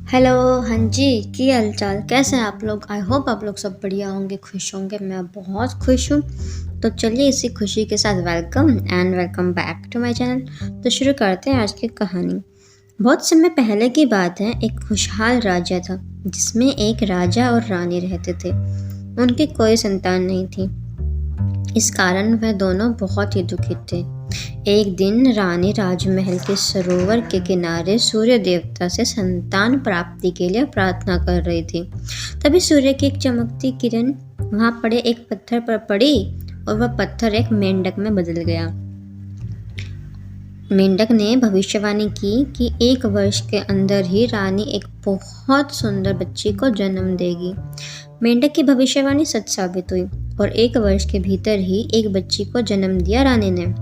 Hello, हाँ जी, की हाल-चाल? कैसे हैं आप लोग? आई होप आप लोग सब बढ़िया होंगे, खुश होंगे। मैं बहुत खुश हूँ। तो चलिए इसी खुशी के साथ welcome back to my channel. तो शुरू करते हैं आज की कहानी। बहुत समय पहले की बात है, एक खुशहाल राज्य था, जिसमें एक राजा और रानी रहते थे। उनकी कोई संतान नहीं थी। इस कारण वह दोनों बहुत ही दुखित थे। एक दिन रानी राजमहल के सरोवर के किनारे सूर्य देवता से संतान प्राप्ति के लिए प्रार्थना कर रही थी। तभी सूर्य की एक चमकती किरण वहां पड़े एक पत्थर पर पड़ी और वह पत्थर एक मेंढक में बदल गया। मेंढक ने भविष्यवाणी की कि 1 वर्ष के अंदर ही रानी एक बहुत सुंदर बच्ची को जन्म देगी। मेंढक की भविष्यवाणी सच साबित हुई और 1 वर्ष के भीतर ही एक बच्ची को जन्म दिया रानी ने।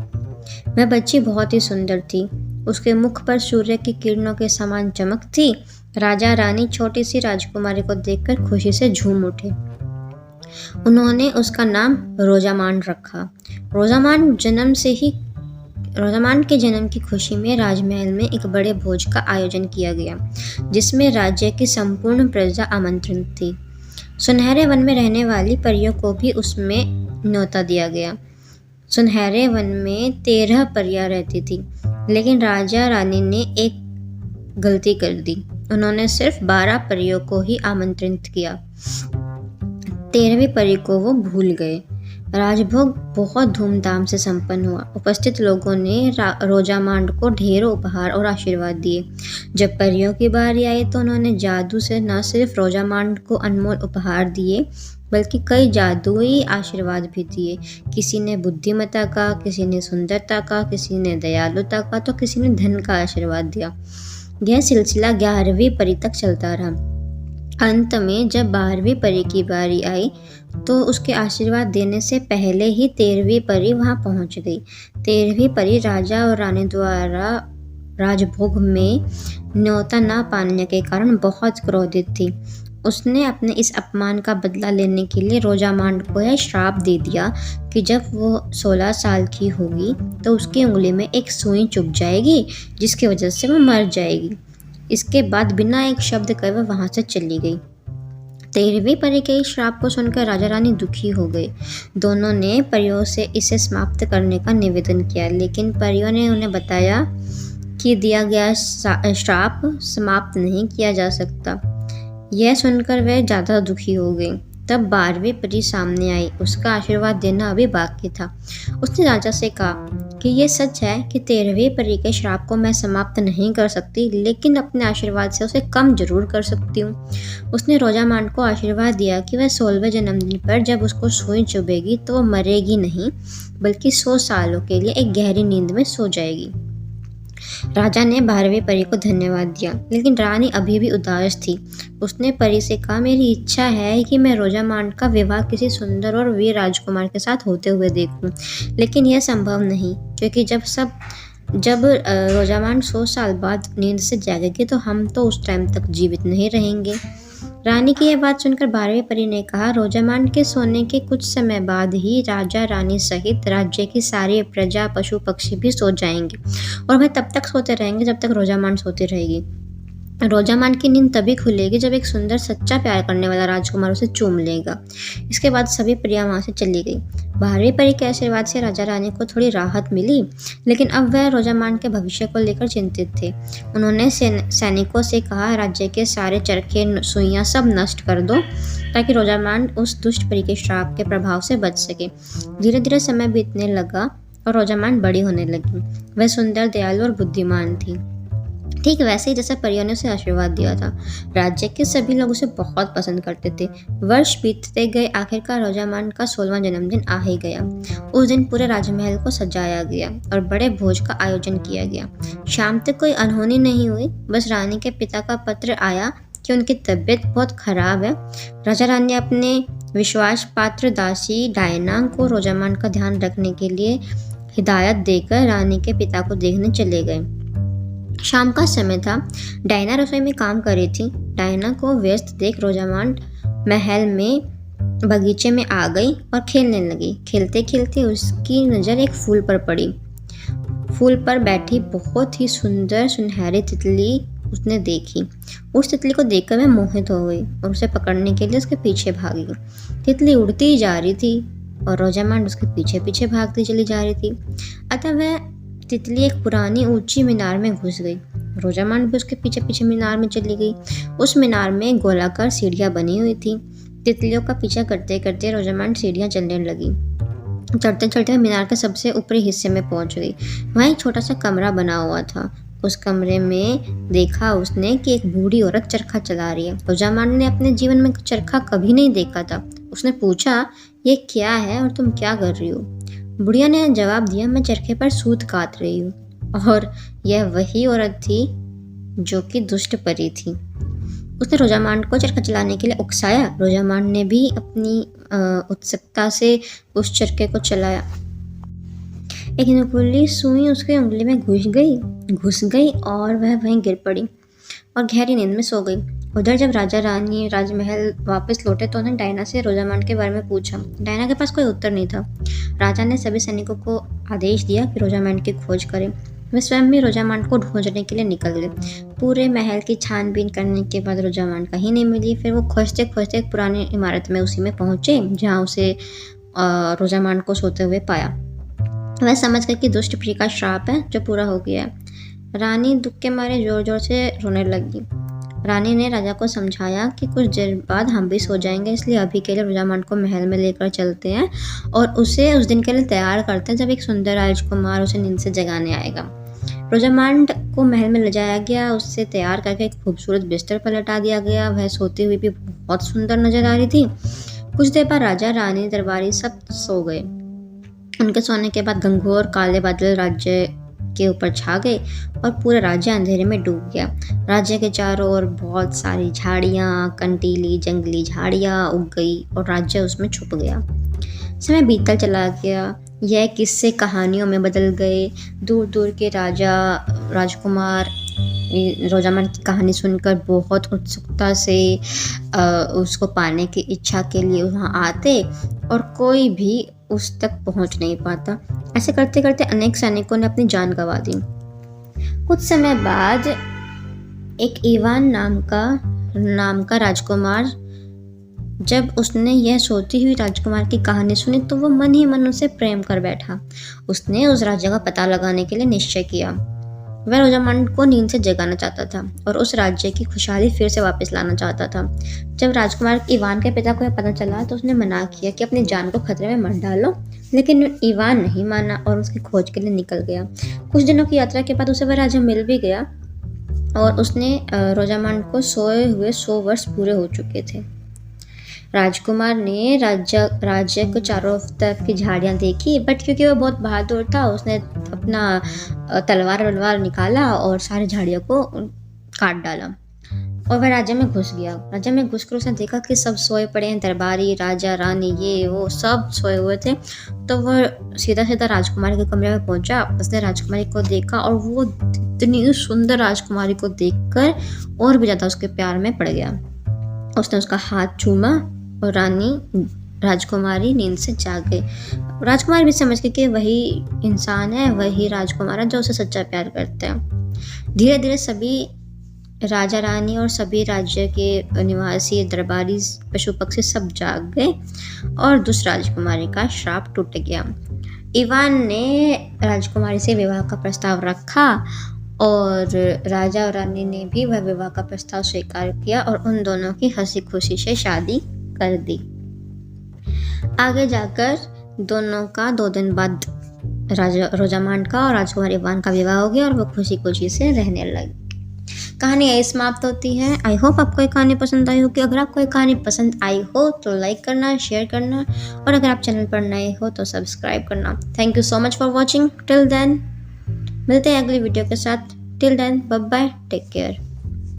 वह बच्ची बहुत ही सुंदर थी। उसके मुख पर सूर्य की किरणों के समान चमक थी। राजा रानी छोटी सी राजकुमारी को देखकर खुशी से झूम उठे। उन्होंने उसका नाम रोजामांड रखा। रोजामांड के जन्म की खुशी में राजमहल में एक बड़े भोज का आयोजन किया गया, जिसमें राज्य की संपूर्ण प्रजा आमंत्रित थी। सुनहरे वन में रहने वाली परियों को भी उसमें न्योता दिया गया। सुनहरे वन में 13 परियां रहती थी, लेकिन राजा रानी ने एक गलती कर दी। उन्होंने सिर्फ 12 परियों को ही आमंत्रित किया। 13वीं परी को वो भूल गए। राजभोग बहुत धूमधाम से संपन्न हुआ। उपस्थित लोगों ने रोजामांड को ढेरों उपहार और आशीर्वाद दिए। जब परियों की बारी आई तो उन्होंने जादू से न सिर्फ रोजामांड को अनमोल उपहार दिए, बल्कि कई जादुई आशीर्वाद भी दिए। किसी ने बुद्धिमत्ता का, किसी ने सुंदरता का, किसी ने दयालुता का, तो किसी ने धन का आशीर्वाद दिया। यह सिलसिला 11वीं परी तक चलता रहा। अंत में जब 12वीं परी की बारी आई तो उसके आशीर्वाद देने से पहले ही 13वीं परी वहां पहुंच गई। 13वीं परी राजा और रानी द्वारा राजभोग में न्योता न पाने के कारण बहुत क्रोधित थी। उसने अपने इस अपमान का बदला लेने के लिए रोजामांड को यह श्राप दे दिया कि जब वो 16 साल की होगी तो उसकी उंगली में एक सुई चुभ जाएगी, जिसकी वजह से वो मर जाएगी। इसके बाद बिना एक शब्द कहे वह वहां से चली गई। 13वीं परी के इस श्राप को सुनकर राजा रानी दुखी हो गए। दोनों ने परियों से इसे समाप्त करने का निवेदन किया, लेकिन परियों ने उन्हें बताया कि दिया गया श्राप समाप्त नहीं किया जा सकता। यह सुनकर वह ज्यादा दुखी हो गई। तब 12वीं परी सामने आई। उसका आशीर्वाद देना अभी बाकी था। उसने राजा से कहा कि यह सच है कि 13वीं परी के श्राप को मैं समाप्त नहीं कर सकती, लेकिन अपने आशीर्वाद से उसे कम जरूर कर सकती हूँ। उसने रोजामांड को आशीर्वाद दिया कि वह 16वें जन्मदिन पर जब उसको सुई चुभेगी तो वो मरेगी नहीं, बल्कि 100 सालों के लिए एक गहरी नींद में सो जाएगी। राजा ने 12वीं परी को धन्यवाद दिया, लेकिन रानी अभी भी उदास थी। उसने परी से कहा, मेरी इच्छा है कि मैं रोजामांड का विवाह किसी सुंदर और वीर राजकुमार के साथ होते हुए देखूं, लेकिन यह संभव नहीं, क्योंकि जब रोजामांड 100 साल बाद नींद से जागेगी तो हम तो उस टाइम तक जीवित नहीं रहेंगे। रानी की यह बात सुनकर 12वीं परी ने कहा, रोजामांड के सोने के कुछ समय बाद ही राजा रानी सहित राज्य की सारी प्रजा, पशु पक्षी भी सो जाएंगे और वह तब तक सोते रहेंगे जब तक रोजामांड सोती रहेगी। रोजामांड की नींद तभी खुलेगी जब एक सुंदर सच्चा प्यार करने वाला राजकुमार उसे चूम लेगा। इसके बाद सभी प्रिया वहां से चली गई। 12वीं परी के आशीर्वाद से राजा रानी को थोड़ी राहत मिली, लेकिन अब वह रोजामांड के भविष्य को लेकर चिंतित थे। उन्होंने सैनिकों से कहा, राज्य के सारे चरखे, सुइयां सब नष्ट कर दो, ताकि रोजामांड उस दुष्ट परी के श्राप के प्रभाव से बच सके। धीरे धीरे समय बीतने लगा और रोजामांड बड़ी होने लगी। वह सुंदर, दयालु और बुद्धिमान थी, ठीक वैसे ही जैसा परियों ने उसे आशीर्वाद दिया था। राज्य के सभी लोग उसे बहुत पसंद करते थे। वर्ष बीतते गए, आखिरकार रोजामांड का 16वां जन्मदिन आ ही गया। उस दिन पूरे राजमहल को सजाया गया और बड़े भोज का आयोजन किया गया। शाम तक कोई अनहोनी नहीं हुई, बस रानी के पिता का पत्र आया कि उनकी तबीयत बहुत खराब है। राजा रानी अपने विश्वास पात्र दासी डायना को रोजामांड का ध्यान रखने के लिए हिदायत देकर रानी के पिता को देखने चले गए। शाम का समय था। डायना रसोई में काम कर रही थी। डायना को व्यस्त देख रोजामांड महल में बगीचे में आ गई और खेलने लगी। खेलते खेलते उसकी नज़र एक फूल पर पड़ी। फूल पर बैठी बहुत ही सुंदर सुनहरी तितली उसने देखी। उस तितली को देखकर वह मोहित हो गई और उसे पकड़ने के लिए उसके पीछे भागी। तितली उड़ती ही जा रही थी और रोजामांड उसके पीछे पीछे भागती चली जा रही थी। अतः वह तितली एक पुरानी ऊंची मीनार में घुस गई। रोजामांड भी उसके पीछे पीछे मीनार में चली गई। उस मीनार में गोलाकार सीढ़ियां बनी हुई थी। तितलियों का पीछा करते करते रोजामांड सीढ़ियां चलने लगी। चढ़ते चढ़ते मीनार के सबसे ऊपरी हिस्से में पहुंच गई। वहाँ एक छोटा सा कमरा बना हुआ था। उस कमरे में देखा उसने कि एक बूढ़ी औरत चरखा चला रही है। रोजामांड ने अपने जीवन में चरखा कभी नहीं देखा था। उसने पूछा, ये क्या है और तुम क्या कर रही हो? बुढ़िया ने जवाब दिया, मैं चरखे पर सूत काट रही हूँ। और यह वही औरत थी जो कि दुष्ट परी थी। उसने रोजामांड को चरखा चलाने के लिए उकसाया। रोजामांड ने भी अपनी उत्सुकता से उस चरखे को चलाया। एक नुकीली सुई उसकी उंगली में घुस गई और वह वहीं गिर पड़ी और गहरी नींद में सो गई। उधर जब राजा रानी राजमहल वापस लौटे तो उन्होंने डायना से रोजामांड के बारे में पूछा। डायना के पास कोई उत्तर नहीं था। राजा ने सभी सैनिकों को आदेश दिया कि रोजामांड की खोज करें। वे स्वयं भी रोजामांड को ढूंढने के लिए निकल गए। पूरे महल की छानबीन करने के बाद रोजामांड कहीं नहीं मिली। फिर वो खोजते खोजते एक पुरानी इमारत में उसी में पहुंचे जहाँ उसे रोजामांड को सोते हुए पाया। वह समझ गई कि दुष्ट परी का श्राप है जो पूरा हो गया है। रानी दुख के मारे जोर जोर से रोने लगी। रानी ने राजा को समझाया कि कुछ देर बाद हम भी सो जाएंगे, इसलिए अभी के लिए रोजामांड को महल में लेकर चलते हैं और उसे उस दिन के लिए तैयार करते हैं जब एक सुंदर राजकुमार उसे नींद से जगाने आएगा। रोजामांड को महल में ले जाया गया। उससे तैयार करके एक खूबसूरत बिस्तर पर लटा दिया गया। वह सोती हुई भी बहुत सुंदर नजर आ रही थी। कुछ देर बाद राजा रानी दरबारी सब सो गए। उनके सोने के बाद घनघोर काले बादल राज्य के ऊपर छा गए और पूरा राज्य अंधेरे में डूब गया। राज्य के चारों ओर बहुत सारी झाड़ियाँ, कंटीली जंगली झाड़ियाँ उग गई और राज्य उसमें छुप गया। समय बीतता चला गया। यह किस्से कहानियों में बदल गए। दूर दूर के राजा राजकुमार रोजामांड की कहानी सुनकर बहुत उत्सुकता से उसको पाने की इच्छा के लिए वहाँ आते और कोई भी उस तक पहुँच नहीं पाता। ऐसे करते करते अनेक सैनिकों ने अपनी जान गंवा दी। कुछ समय बाद एक इवान नाम का राजकुमार, जब उसने यह सोती हुई राजकुमार की कहानी सुनी तो वो मन ही मन उसे प्रेम कर बैठा। उसने उस राज्य का पता लगाने के लिए निश्चय किया। वह रोजामांड को नींद से जगाना चाहता था और उस राज्य की खुशहाली फिर से वापस लाना चाहता था। जब राजकुमार इवान के पिता को यह पता चला तो उसने मना किया कि अपनी जान को खतरे में मत डालो, लेकिन इवान नहीं माना और उसकी खोज के लिए निकल गया। कुछ दिनों की यात्रा के बाद उसे वह राजा मिल भी गया और उसने रोजामांड को सोए हुए 100 वर्ष पूरे हो चुके थे। राजकुमार ने राज्य को चारों तरफ की झाड़ियाँ देखी, बट क्योंकि वह बहुत बहादुर था उसने अपना तलवार निकाला और सारी झाड़ियों को काट डाला और वह राज्य में घुस गया। राज्य में घुसकर उसने देखा कि सब सोए पड़े हैं, दरबारी, राजा, रानी, ये वो सब सोए हुए थे। तो वह सीधा सीधा राजकुमारी के कमरे में पहुंचा। उसने राजकुमारी को देखा और वो इतनी सुंदर राजकुमारी को देखकर और भी ज़्यादा उसके प्यार में पड़ गया। उसने उसका हाथ चूमा और राजकुमारी नींद से जाग गई। राजकुमारी भी समझ गई कि वही इंसान है, वही राजकुमार है जो उसे सच्चा प्यार करता है। धीरे धीरे सभी राजा रानी और सभी राज्य के निवासी, दरबारी, पशु पक्षी सब जाग गए और दुष्ट राजकुमारी का श्राप टूट गया। इवान ने राजकुमारी से विवाह का प्रस्ताव रखा और राजा और रानी ने भी वह विवाह का प्रस्ताव स्वीकार किया और उन दोनों की हंसी खुशी से शादी कर दी। आगे जाकर दोनों का 2 दिन बाद रोजामांड का और राजकुमार इवान का विवाह हो गया और वो खुशी खुशी से रहने लगे। कहानी यही समाप्त होती है। आई होप आपको ये कहानी पसंद आई होगी। अगर आपको ये कहानी पसंद आई हो तो लाइक करना, शेयर करना और अगर आप चैनल पर नए हो तो सब्सक्राइब करना। Thank you so much for watching. Till then मिलते हैं अगली वीडियो के साथ। Till then bye bye, take care.